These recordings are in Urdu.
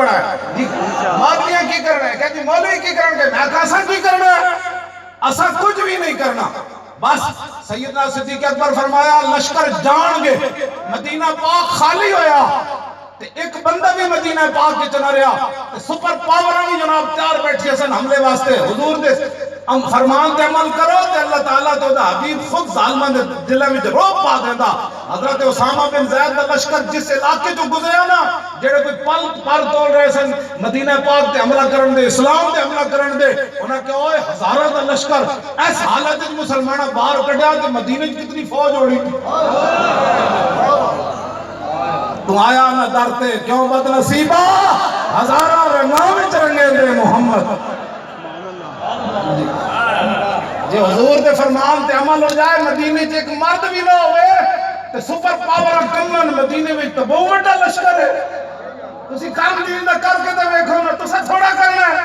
بڑا ہے جی مولویاں کی کرنا ہے کہتی مولوی کی کرنا ہے میں کہا اساں کی کرنا ہے اساں کچھ بھی نہیں کرنا بس سیدنا صدیق اکبر فرمایا لشکر جان گے مدینہ پاک خالی ہویا ایک بندہ بھی مدینہ پاک کے چنا رہا سپر پاورانی جناب تیار بیٹھی حسن حملے واسطے حضور دے ہم فرمان تے عمل کرو تے اللہ تعالیٰ تو دا حبیب خود ظالمان دے دلے میں روب پا دیندہ حضرت اسامہ بن زید دا لشکر جس علاقے جو گزریا نا جڑے کوئی پل پر تول رہے سن مدینہ پاک تے حملہ کرن دے اسلام تے حملہ کرن دے انہاں کہ اوئے ہزاروں دا لشکر ایس حالت مسلمانہ باہر کڑیا کہ مدینہ کتنی فوج ہو رہی تو آیا نہ ڈرتے کیوں بد نصیبہ ہزارہ رنگاں وچ رنگے دے محمد جی حضور دے فرمان تے عمل ہو جائے مدینے چ ایک مرد بھی نہ ہوئے تے سپر پاور کمن مدینے وچ تے بہت بڑا لشکر ہے تسی کام دین دا کر کے تے ویکھو نا تساں تھوڑا کرنا ہے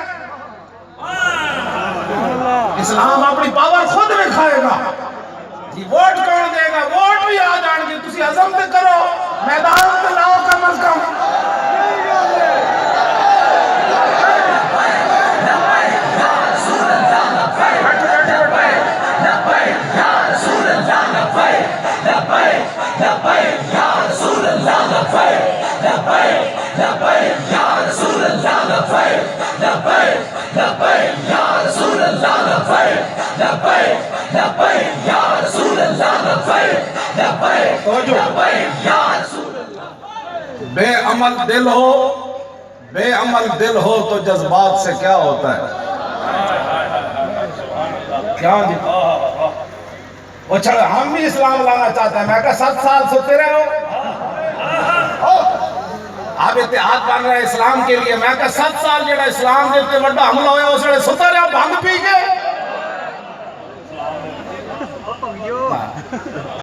اسلام اپنی پاور خود دکھائے گا جی ووٹ کون دے گا ووٹ بھی آ جان گے تسی عزم تے کرو میدان تے لاؤ کم از کم بے عمل دل ہو بے عمل دل ہو تو جذبات سے کیا ہوتا ہے کیا جی وہ چھڑا ہم بھی اسلام لانا چاہتے ہیں میں کہا 7 سال ستے رہے ہو آپ اتحاد بن رہے اسلام کے لیے میں کہا 7 سال جڑا اسلام دیتے وڈا حملہ ہویا اس نے ستا رہا بھنگ پی کے